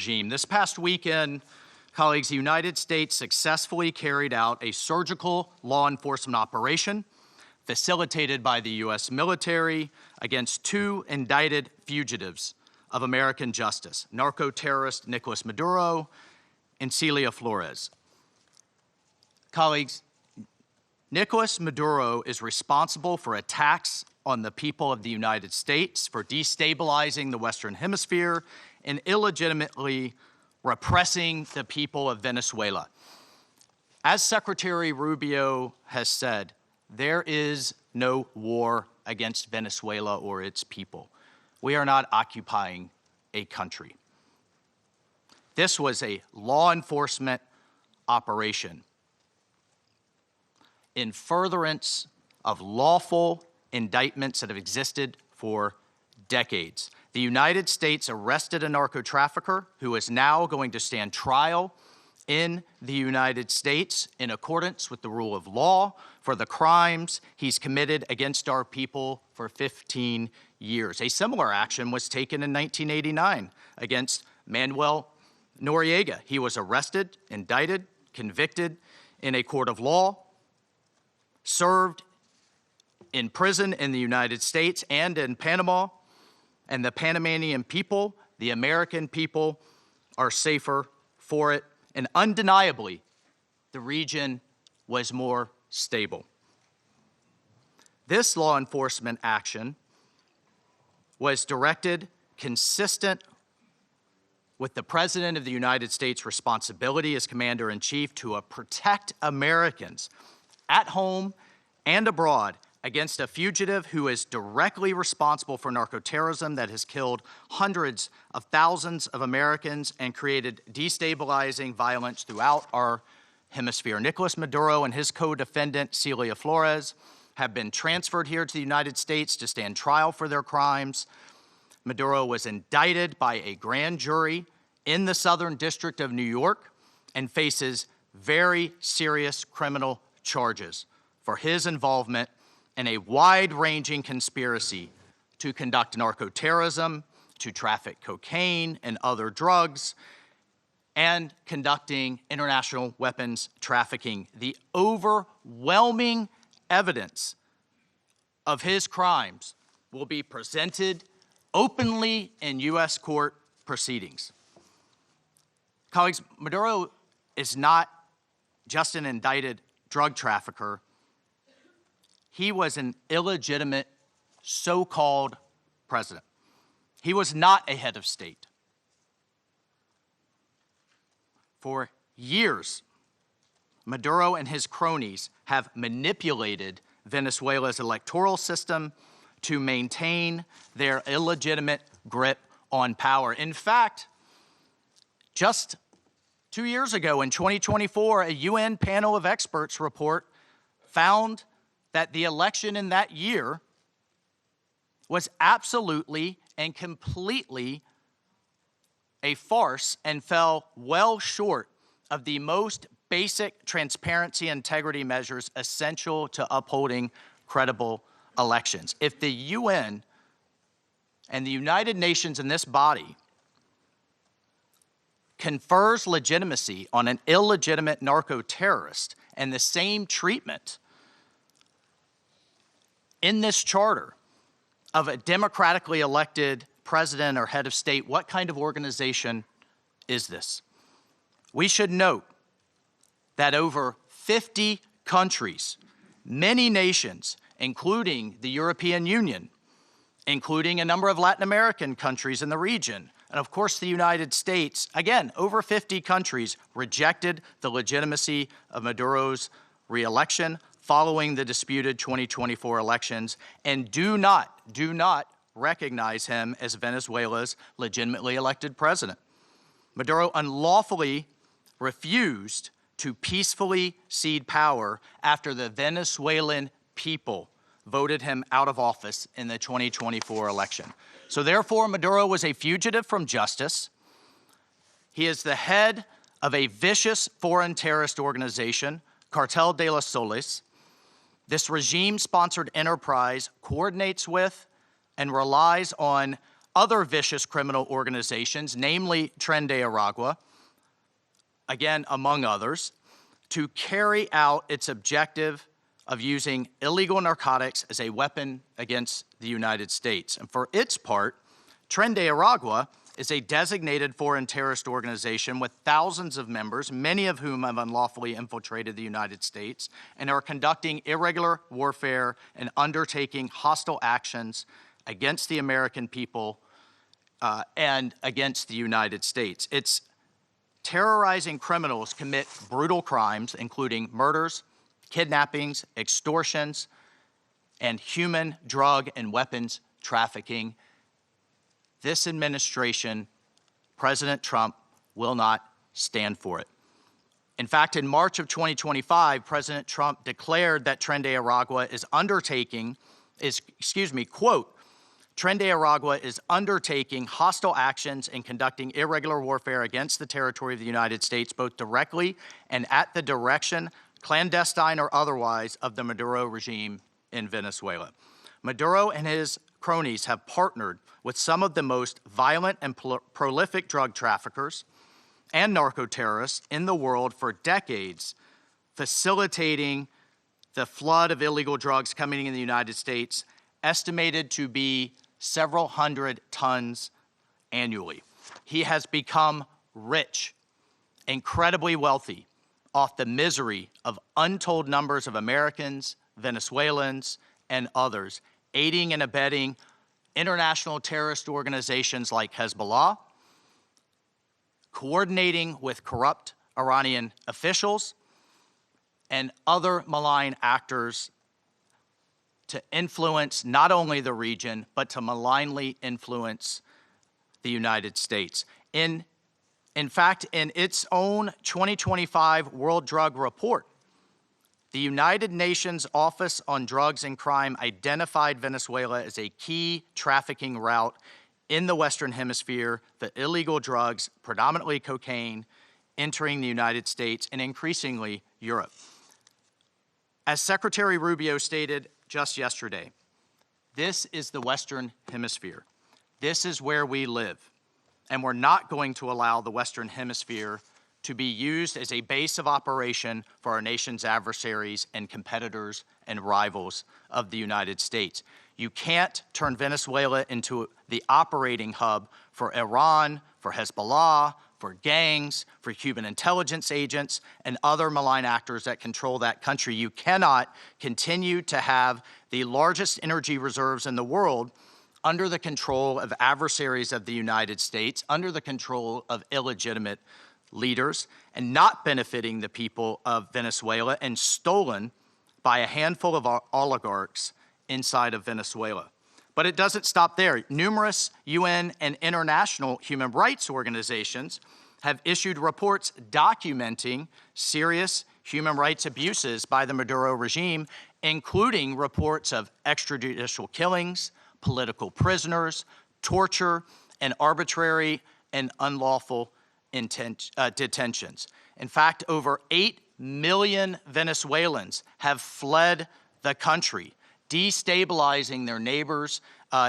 regime. This past weekend, colleagues, the United States successfully carried out a surgical law enforcement operation facilitated by the U.S. military against two indicted fugitives of American justice, narco-terrorist Nicolas Maduro and Celia Flores. Colleagues, Nicolas Maduro is responsible for attacks on the people of the United States, for destabilizing the Western Hemisphere, and illegitimately repressing the people of Venezuela. As Secretary Rubio has said, there is no war against Venezuela or its people. We are not occupying a country. This was a law enforcement operation in furtherance of lawful indictments that have existed for decades. The United States arrested a narco-trafficker who is now going to stand trial in the United States in accordance with the rule of law for the crimes he's committed against our people for 15 years. A similar action was taken in 1989 against Manuel Noriega. He was arrested, indicted, convicted in a court of law, served in prison in the United States and in Panama, and the Panamanian people, the American people, are safer for it. And undeniably, the region was more stable. This law enforcement action was directed consistent with the President of the United States' responsibility as Commander-in-Chief to protect Americans at home and abroad against a fugitive who is directly responsible for narco-terrorism that has killed hundreds of thousands of Americans and created destabilizing violence throughout our hemisphere. Nicolas Maduro and his co-defendant, Celia Flores, have been transferred here to the United States to stand trial for their crimes. Maduro was indicted by a grand jury in the Southern District of New York and faces very serious criminal charges for his involvement in a wide-ranging conspiracy to conduct narco-terrorism, to traffic cocaine and other drugs, and conducting international weapons trafficking. The overwhelming evidence of his crimes will be presented openly in U.S. court proceedings. Colleagues, Maduro is not just an indicted drug trafficker. He was an illegitimate so-called president. He was not a head of state. For years, Maduro and his cronies have manipulated Venezuela's electoral system to maintain their illegitimate grip on power. In fact, just 2 years ago in 2024, a UN panel of experts report found that the election in that year was absolutely and completely a farce and fell well short of the most basic transparency and integrity measures essential to upholding credible elections. If the UN and the United Nations in this body confers legitimacy on an illegitimate narco-terrorist and the same treatment in this charter of a democratically elected president or head of state, what kind of organization is this? We should note that over 50 countries, many nations, including the European Union, including a number of Latin American countries in the region, and of course the United States, again, over 50 countries rejected the legitimacy of Maduro's re-election following the disputed 2024 elections and do not recognize him as Venezuela's legitimately elected president. Maduro unlawfully refused to peacefully cede power after the Venezuelan people voted him out of office in the 2024 election. So therefore, Maduro was a fugitive from justice. He is the head of a vicious foreign terrorist organization, Cartel de los Soles. This regime-sponsored enterprise coordinates with and relies on other vicious criminal organizations, namely Tren de Aragua, again, among others, to carry out its objective of using illegal narcotics as a weapon against the United States. And for its part, Tren de Aragua is a designated foreign terrorist organization with thousands of members, many of whom have unlawfully infiltrated the United States and are conducting irregular warfare and undertaking hostile actions against the American people and against the United States. It's terrorizing criminals commit brutal crimes, including murders, kidnappings, extortions, and human, drug, and weapons trafficking. This administration, President Trump, will not stand for it. In fact, in March of 2025, President Trump declared that Tren de Aragua quote, Tren de Aragua is undertaking hostile actions and conducting irregular warfare against the territory of the United States, both directly and at the direction, clandestine or otherwise, of the Maduro regime in Venezuela. Maduro and his cronies have partnered with some of the most violent and prolific drug traffickers and narco-terrorists in the world for decades, facilitating the flood of illegal drugs coming in the United States, estimated to be several hundred tons annually. He has become rich, incredibly wealthy, off the misery of untold numbers of Americans, Venezuelans, and others, aiding and abetting international terrorist organizations like Hezbollah, coordinating with corrupt Iranian officials, and other malign actors to influence not only the region, but to malignly influence the United States. In fact, in its own 2025 World Drug Report, the United Nations Office on Drugs and Crime identified Venezuela as a key trafficking route in the Western Hemisphere for illegal drugs, predominantly cocaine, entering the United States and increasingly Europe. As Secretary Rubio stated just yesterday, this is the Western Hemisphere. This is where we live. And we're not going to allow the Western Hemisphere to be used as a base of operation for our nation's adversaries and competitors and rivals of the United States. You can't turn Venezuela into the operating hub for Iran, for Hezbollah, for gangs, for Cuban intelligence agents, and other malign actors that control that country. You cannot continue to have the largest energy reserves in the world under the control of adversaries of the United States, under the control of illegitimate leaders, and not benefiting the people of Venezuela, and stolen by a handful of oligarchs inside of Venezuela. But it doesn't stop there. Numerous UN and international human rights organizations have issued reports documenting serious human rights abuses by the Maduro regime, including reports of extrajudicial killings, political prisoners, torture, and arbitrary and unlawful detentions. In fact, over 8 million Venezuelans have fled the country, destabilizing their neighbors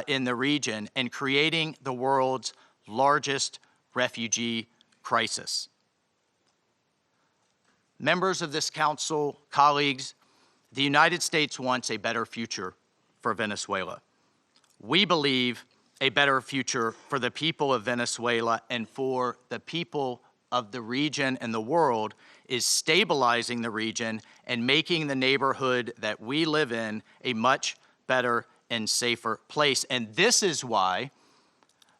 in the region and creating the world's largest refugee crisis. Members of this council, colleagues, the United States wants a better future for Venezuela. We believe a better future for the people of Venezuela and for the people of the region and the world is stabilizing the region and making the neighborhood that we live in a much better and safer place. And this is why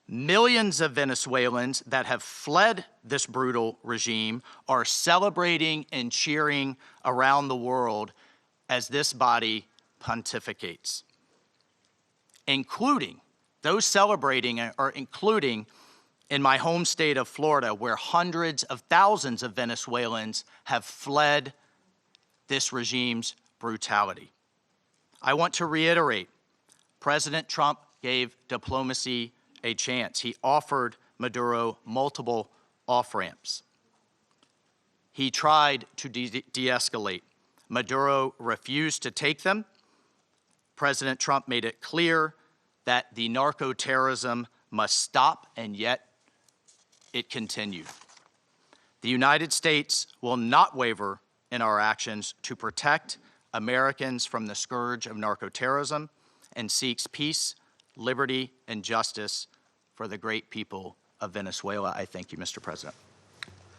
millions of Venezuelans that have fled this brutal regime are celebrating and cheering around the world as this body pontificates, including those celebrating are including in my home state of Florida, where hundreds of thousands of Venezuelans have fled this regime's brutality. I want to reiterate, President Trump gave diplomacy a chance. He offered Maduro multiple off-ramps. He tried to de-escalate. Maduro refused to take them. President Trump made it clear that the narco-terrorism must stop, and yet it continued. The United States will not waver in our actions to protect Americans from the scourge of narco-terrorism and seeks peace, liberty, and justice for the great people of Venezuela. I thank you, Mr. President.